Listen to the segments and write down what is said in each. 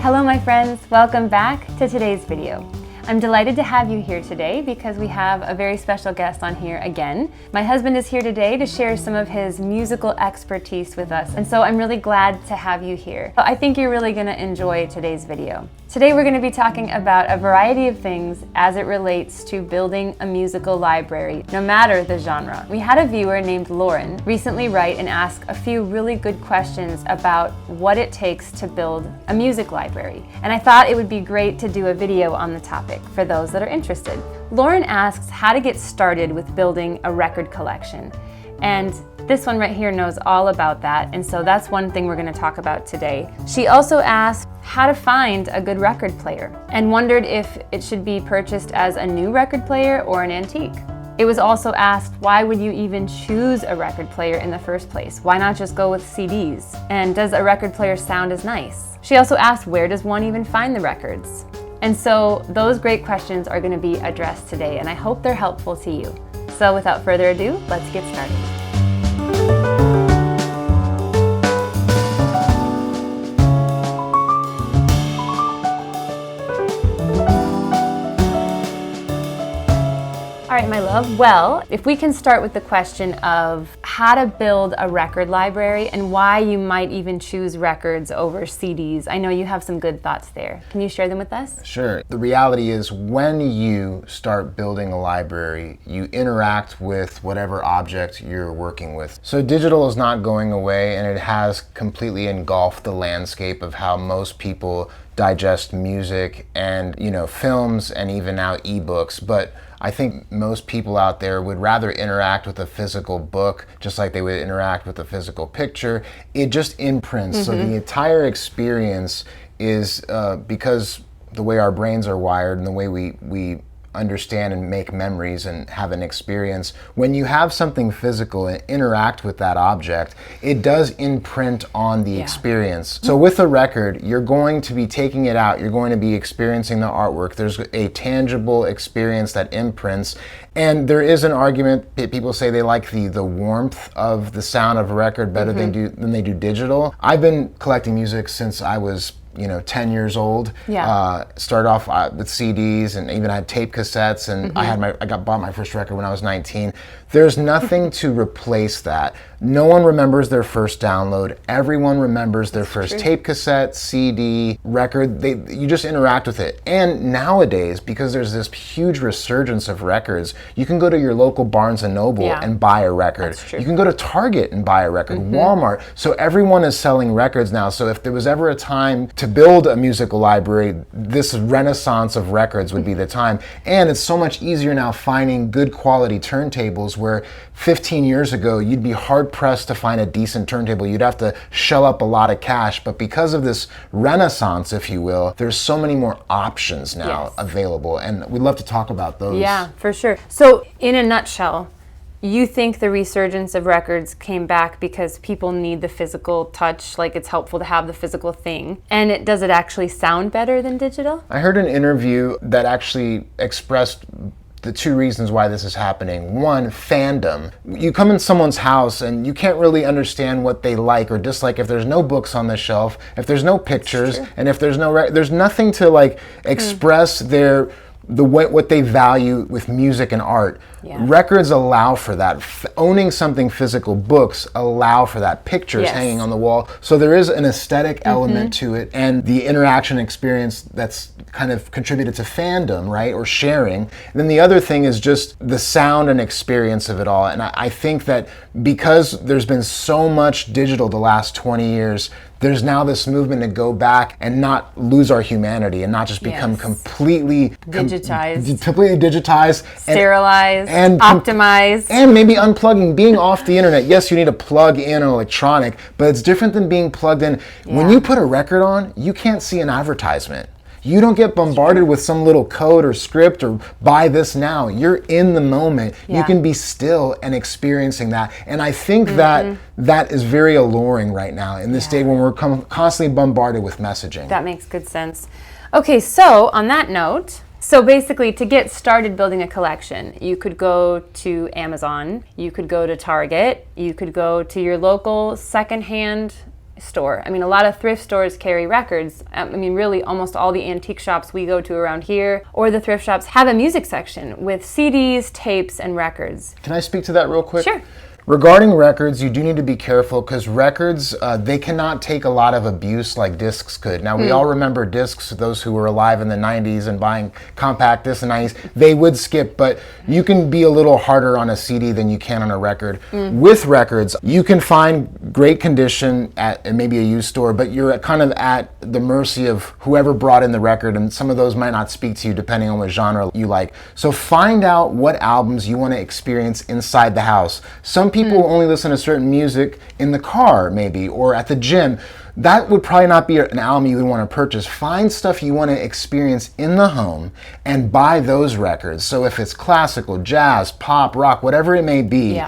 Hello my friends, welcome back to today's video. I'm delighted to have you here today because we have a very special guest on here again. My husband is here today to share some of his musical expertise with us, and so I'm really glad to have you here. I think you're really going to enjoy today's video. Today we're going to be talking about a variety of things as it relates to building a musical library, no matter the genre. We had a viewer named Lauren recently write and ask a few really good questions about what it takes to build a music library, and I thought it would be great to do a video on the topic for those that are interested. Lauren asks how to get started with building a record collection, and this one right here knows all about that, and so that's one thing we're going to talk about today. She also asked how to find a good record player and wondered if it should be purchased as a new record player or an antique. It was also asked, why would you even choose a record player in the first place? Why not just go with CDs? And does a record player sound as nice? She also asked, where does one even find the records? And so those great questions are going to be addressed today, and I hope they're helpful to you. So without further ado, let's get started. All right, my love. Well, if we can start with the question of how to build a record library and why you might even choose records over CDs. I know you have some good thoughts there. Can you share them with us? Sure. The reality is when you start building a library, you interact with whatever object you're working with. So digital is not going away, and it has completely engulfed the landscape of how most people digest music and, films and even now ebooks. But I think most people out there would rather interact with a physical book just like they would interact with a physical picture. It just imprints. So the entire experience is because the way our brains are wired and the way we understand and make memories and have an experience, when you have something physical and interact with that object, it does imprint on the experience. So with a record, you're going to be taking it out, you're going to be experiencing the artwork. There's a tangible experience that imprints, and there is an argument, people say they like the warmth of the sound of a record better than they do digital. I've been collecting music since I was 10 years old. Started off with CDs and even had tape cassettes, and I bought my first record when I was 19. There's nothing to replace that. No one remembers their first download. Everyone remembers their first tape cassette, CD, record. You just interact with it. And nowadays, because there's this huge resurgence of records, you can go to your local Barnes & Noble and buy a record. You can go to Target and buy a record, Walmart. So everyone is selling records now. So if there was ever a time to build a musical library, this renaissance of records would be the time. And it's so much easier now finding good quality turntables, where 15 years ago you'd be hard pressed to find a decent turntable. You'd have to shell up a lot of cash. But because of this renaissance, if you will, there's so many more options now available, and we'd love to talk about those. Yeah, for sure. So in a nutshell, you think the resurgence of records came back because people need the physical touch, like it's helpful to have the physical thing. And does it actually sound better than digital? I heard an interview that actually expressed the two reasons why this is happening. One, fandom. You come in someone's house and you can't really understand what they like or dislike if there's no books on the shelf, if there's no pictures, and if there's there's nothing to express what they value with music and art. Records allow for that. Owning something physical, books allow for that. Pictures hanging on the wall. So there is an aesthetic element to it, and the interaction experience that's kind of contributed to fandom, right, or sharing. And then the other thing is just the sound and experience of it all. And I think that because there's been so much digital the last 20 years, there's now this movement to go back and not lose our humanity and not just become completely digitized, sterilized, and optimized, and maybe unplugging, being off the internet. Yes, you need to plug in an electronic, but it's different than being plugged in. When you put a record on, you can't see an advertisement. You don't get bombarded with some little code or script or buy this now. You're in the moment. You can be still and experiencing that. And I think that is very alluring right now in this day when we're constantly bombarded with messaging. That makes good sense. Okay, so on that note, so basically to get started building a collection, you could go to Amazon, you could go to Target, you could go to your local secondhand store. I mean, a lot of thrift stores carry records. I mean, really almost all the antique shops we go to around here or the thrift shops have a music section with CDs, tapes, and records. Can I speak to that real quick? Sure. Regarding records, you do need to be careful because records, they cannot take a lot of abuse like discs could. Now, we all remember discs, those who were alive in the 90s and buying compact discs in the 90s, they would skip, but you can be a little harder on a CD than you can on a record. With records, you can find great condition at maybe a used store, but you're kind of at the mercy of whoever brought in the record, and some of those might not speak to you depending on what genre you like. So find out what albums you want to experience inside the house. Some people only listen to certain music in the car, maybe, or at the gym. That would probably not be an album you would want to purchase. Find stuff you want to experience in the home and buy those records. So if it's classical, jazz, pop, rock, whatever it may be,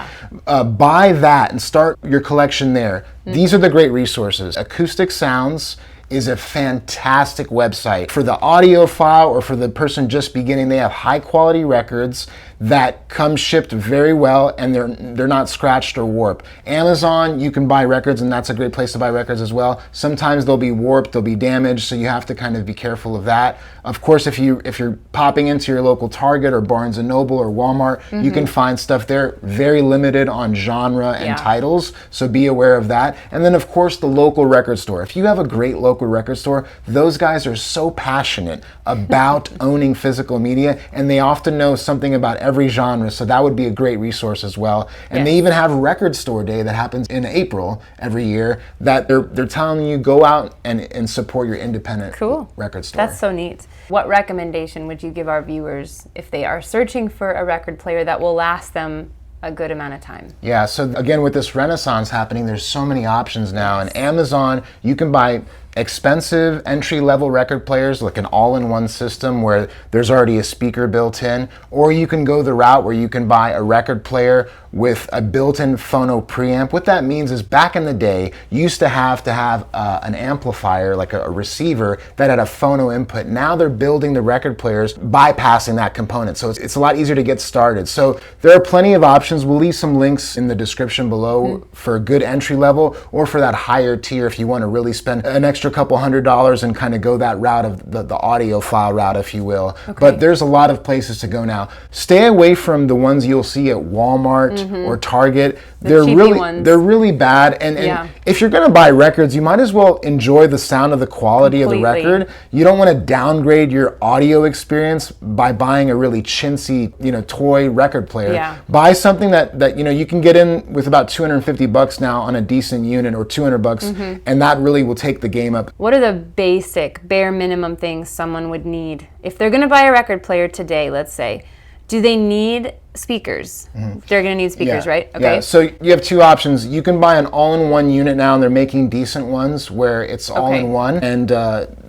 buy that and start your collection there. These are the great resources. Acoustic Sounds is a fantastic website. For the audiophile or for the person just beginning, they have high quality records that come shipped very well and they're not scratched or warped. Amazon, you can buy records and that's a great place to buy records as well. Sometimes they'll be warped, they'll be damaged, so you have to kind of be careful of that. Of course, if you're popping into your local Target or Barnes & Noble or Walmart, you can find stuff there very limited on genre and titles, so be aware of that. And then of course the local record store. If you have a great local record store, those guys are so passionate about owning physical media and they often know something about every genre, so that would be a great resource as well. And they even have Record Store Day that happens in April every year that they're telling you go out and support your independent record store. That's so neat. What recommendation would you give our viewers if they are searching for a record player that will last them a good amount of time? Yeah, so again, with this renaissance happening, there's so many options now. And Amazon, you can buy expensive entry-level record players, like an all-in-one system where there's already a speaker built in, or you can go the route where you can buy a record player with a built-in phono preamp. What that means is back in the day, you used to have an amplifier, like a receiver, that had a phono input. Now they're building the record players bypassing that component, so it's a lot easier to get started. So there are plenty of options. We'll leave some links in the description below for a good entry level or for that higher tier if you want to really spend an extra couple $100s and kind of go that route of the audiophile route, if you will. But there's a lot of places to go now. Stay away from the ones you'll see at Walmart or Target. They're really bad. And if you're going to buy records, you might as well enjoy the sound of the quality of the record. You don't want to downgrade your audio experience by buying a really chintzy, toy record player. Buy something that you can get in with about $250 now on a decent unit, or $200, and that really will take the game up. What are the basic, bare minimum things someone would need if they're going to buy a record player today? Let's say, do they need speakers? They're going to need speakers, right? Okay. Yeah, so you have two options. You can buy an all-in-one unit now, and they're making decent ones where it's all-in-one, and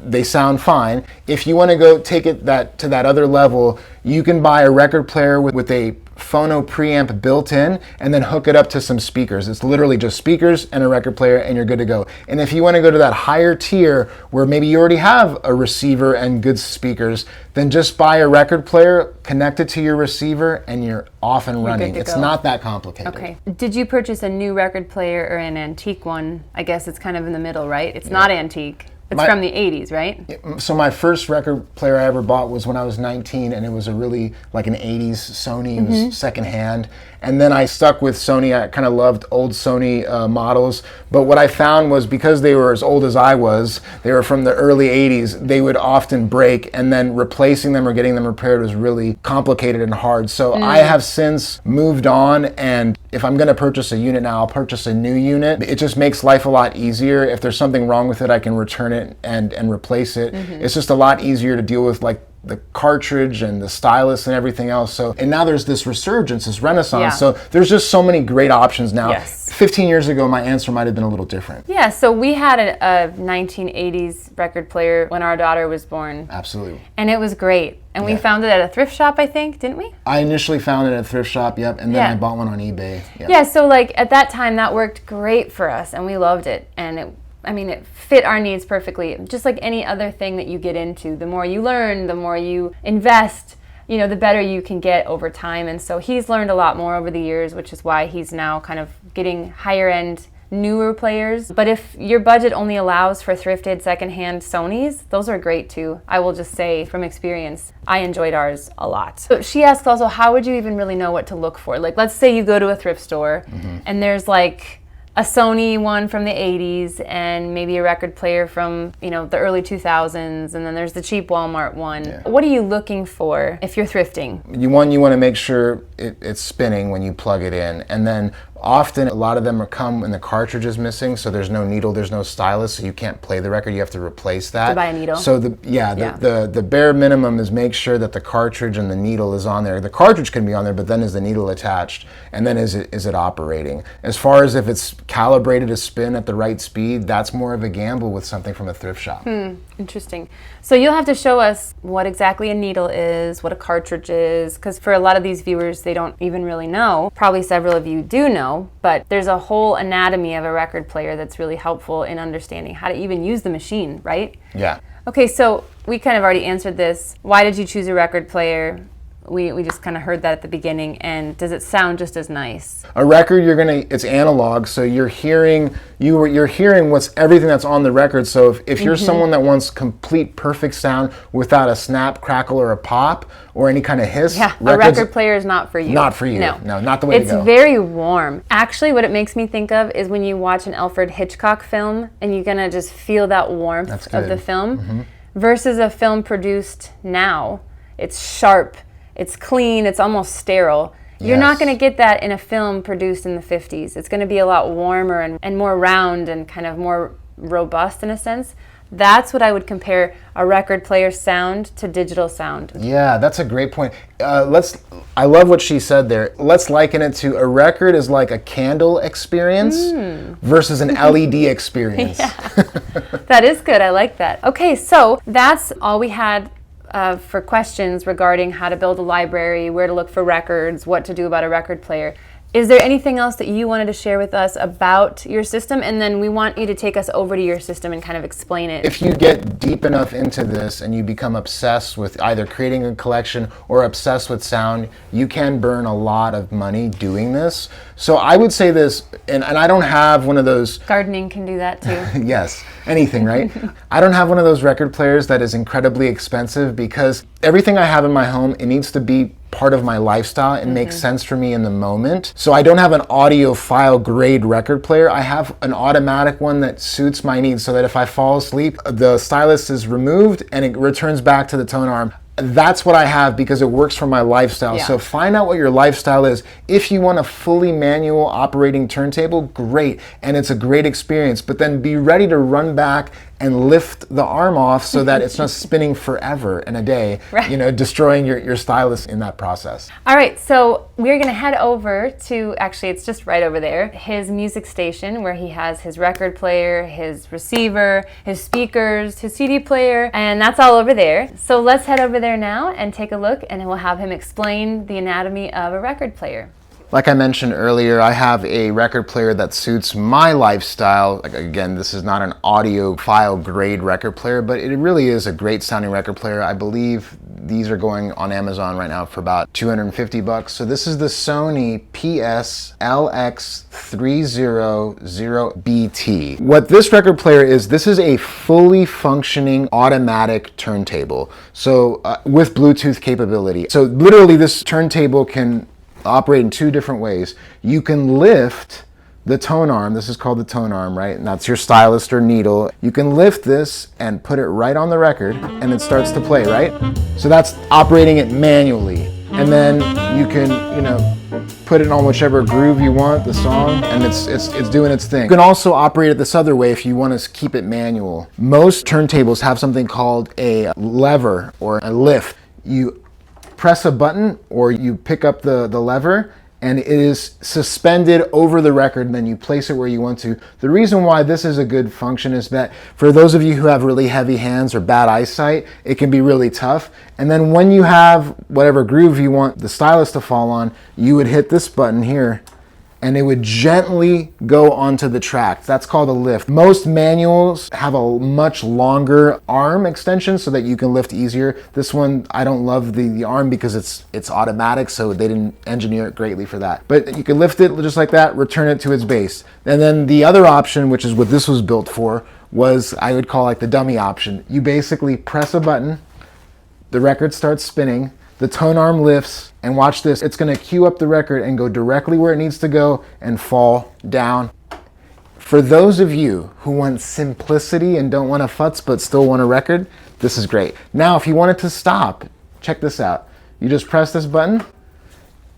they sound fine. If you want to go take it to that other level, you can buy a record player with a phono preamp built in and then hook it up to some speakers. It's literally just speakers and a record player and you're good to go. And if you want to go to that higher tier where maybe you already have a receiver and good speakers, then just buy a record player, connect it to your receiver, and you're off and running. It's not that complicated. Okay. Did you purchase a new record player or an antique one? I guess it's kind of in the middle, right? It's not antique. It's from the 80s, right? So my first record player I ever bought was when I was 19, and it was a really like an 80s Sony. It was secondhand. And then I stuck with Sony. I kind of loved old Sony models. But what I found was because they were as old as I was, they were from the early 80s, they would often break, and then replacing them or getting them repaired was really complicated and hard. So I have since moved on, and if I'm going to purchase a unit now, I'll purchase a new unit. It just makes life a lot easier. If there's something wrong with it, I can return it and replace it. It's just a lot easier to deal with, like the cartridge and the stylus and everything else. So, and now there's this resurgence, this renaissance. So there's just so many great options now. 15 years ago, my answer might have been a little different. Yeah, so we had a 1980s record player when our daughter was born. Absolutely. And it was great. And we found it at a thrift shop, I think, didn't we? I initially found it at a thrift shop, and then I bought one on eBay. Yeah, so like at that time, that worked great for us, and we loved it. And it fit our needs perfectly. Just like any other thing that you get into, the more you learn, the more you invest, the better you can get over time. And so he's learned a lot more over the years, which is why he's now kind of getting higher end newer players. But if your budget only allows for thrifted secondhand Sonys, those are great too. I will just say from experience, I enjoyed ours a lot. So she asks also, how would you even really know what to look for? Like, let's say you go to a thrift store and there's like a Sony one from the 80s and maybe a record player from, you know, the early 2000s, and then there's the cheap Walmart one. Yeah. What are you looking for if you're thrifting? You want to make sure it's spinning when you plug it in, and then often a lot of them come and the cartridge is missing, so there's no needle, there's no stylus, so you can't play the record. You have to replace that. To buy a needle. So the bare minimum is make sure that the cartridge and the needle is on there. The cartridge can be on there, but then is the needle attached, and then is it operating? As far as if it's calibrated to spin at the right speed, that's more of a gamble with something from a thrift shop. Interesting. So you'll have to show us what exactly a needle is, what a cartridge is, because for a lot of these viewers, they don't even really know. Probably several of you do know, but there's a whole anatomy of a record player that's really helpful in understanding how to even use the machine, right? Yeah. Okay, so we kind of already answered this. Why did you choose a record player? We just kind of heard that at the beginning, and does it sound just as nice? A record, it's analog, so you're hearing what's everything that's on the record. So if you're someone that wants complete perfect sound without a snap, crackle, or a pop, or any kind of hiss, a record player is not for you. Not for you. No, not the way to go. It's very warm. Actually, what it makes me think of is when you watch an Alfred Hitchcock film, and you're gonna just feel that warmth of the film, versus a film produced now. It's sharp. It's clean, it's almost sterile. You're not going to get that in a film produced in the 50s. It's going to be a lot warmer and more round and kind of more robust in a sense. That's what I would compare a record player sound to digital sound. Yeah, that's a great point. I love what she said there. Let's liken it to a record is like a candle experience versus an LED experience. That is good. I like that. Okay, so that's all we had for questions regarding how to build a library, where to look for records, what to do about a record player. Is there anything else that you wanted to share with us about your system? And then we want you to take us over to your system and kind of explain it. If you get deep enough into this and you become obsessed with either creating a collection or obsessed with sound, you can burn a lot of money doing this. So I would say this, and I don't have one of those... Gardening can do that too. Yes, anything, right? I don't have one of those record players that is incredibly expensive, because everything I have in my home, it needs to be part of my lifestyle and makes sense for me in the moment. So I don't have an audiophile grade record player. I have an automatic one that suits my needs, so that if I fall asleep, the stylus is removed and it returns back to the tone arm. That's what I have because it works for my lifestyle. Yeah. So find out what your lifestyle is. If you want a fully manual operating turntable, great, and it's a great experience, but then be ready to run back and lift the arm off so that it's not spinning forever in a day, right. Destroying your stylus in that process. All right, so we're gonna head over to, actually it's just right over there, his music station where he has his record player, his receiver, his speakers, his CD player, and that's all over there. So let's head over there now and take a look, and we'll have him explain the anatomy of a record player. Like I mentioned earlier, I have a record player that suits my lifestyle. Like, again, this is not an audiophile grade record player, but it really is a great sounding record player. I believe these are going on Amazon right now for about $250. So this is the Sony PS-LX300BT. What this record player is, this is a fully functioning automatic turntable. So with Bluetooth capability. So literally this turntable can operate in two different ways. You can lift the tone arm. This is called the tone arm, right? And that's your stylus or needle. You can lift this and put it right on the record and it starts to play, right? So that's operating it manually. And then you can, put it on whichever groove you want, the song, and it's doing its thing. You can also operate it this other way if you want to keep it manual. Most turntables have something called a lever or a lift. You press a button or you pick up the lever and it is suspended over the record, and then you place it where you want to. The reason why this is a good function is that for those of you who have really heavy hands or bad eyesight, it can be really tough. And then when you have whatever groove you want the stylus to fall on, you would hit this button here and it would gently go onto the track. That's called a lift. Most manuals have a much longer arm extension so that you can lift easier. This one, I don't love the arm because it's automatic, so they didn't engineer it greatly for that. But you can lift it just like that, return it to its base. And then the other option, which is what this was built for, was I would call like the dummy option. You basically press a button, the record starts spinning, the tone arm lifts, and watch this, it's gonna cue up the record and go directly where it needs to go and fall down. For those of you who want simplicity and don't want a futz but still want a record, this is great. Now, if you want it to stop, check this out. You just press this button,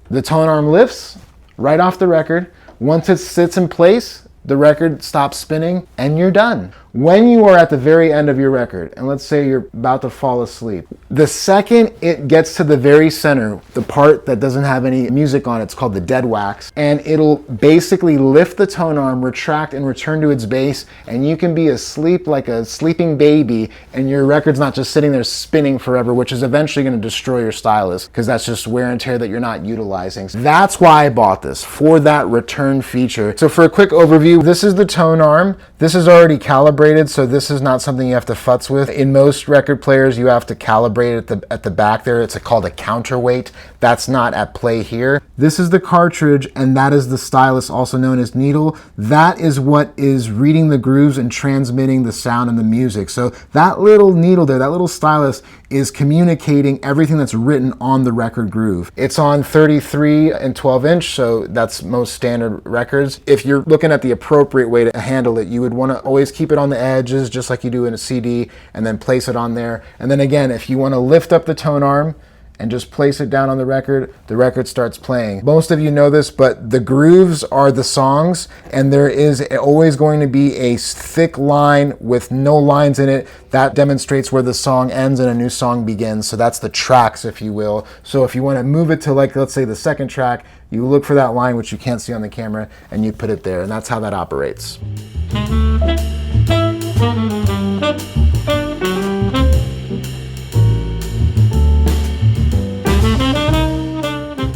the tone arm lifts right off the record. Once it sits in place, the record stops spinning and you're done. When you are at the very end of your record, and let's say you're about to fall asleep, the second it gets to the very center, the part that doesn't have any music on it's called the dead wax, and it'll basically lift the tone arm, retract, and return to its base, and you can be asleep like a sleeping baby, and your record's not just sitting there spinning forever, which is eventually going to destroy your stylus, because that's just wear and tear that you're not utilizing. That's why I bought this, for that return feature. So for a quick overview, this is the tone arm. This is already calibrated, so this is not something you have to futz with. In most record players, you have to calibrate it at the back there. It's called a counterweight. That's not at play here. This is the cartridge, and that is the stylus, also known as needle. That is what is reading the grooves and transmitting the sound and the music. So that little needle there, that little stylus, is communicating everything that's written on the record groove. It's on 33 and 12 inch, so that's most standard records. If you're looking at the appropriate way to handle it, you would want to always keep it on the edges, just like you do in a CD, and then place it on there. And then again, if you want to lift up the tone arm and just place it down on the record starts playing. Most of you know this, but the grooves are the songs, and there is always going to be a thick line with no lines in it. That demonstrates where the song ends and a new song begins. So that's the tracks, if you will. So if you want to move it to, like, let's say the second track, you look for that line, which you can't see on the camera, and you put it there, and that's how that operates.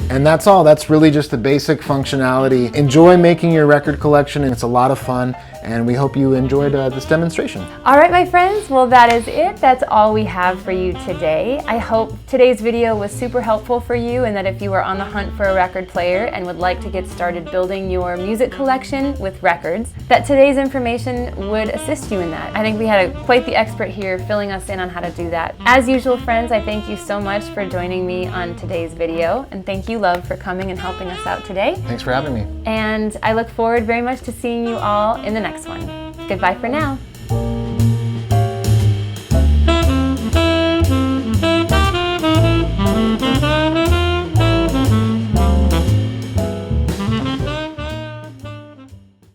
And that's all. That's really just the basic functionality. Enjoy making your record collection, and it's a lot of fun, and we hope you enjoyed this demonstration. All right, my friends, well, that is it. That's all we have for you today. I hope today's video was super helpful for you, and that if you are on the hunt for a record player and would like to get started building your music collection with records, that today's information would assist you in that. I think we had quite the expert here filling us in on how to do that. As usual, friends, I thank you so much for joining me on today's video, and thank you, Love, for coming and helping us out today. Thanks for having me. And I look forward very much to seeing you all in the next one. Goodbye for now.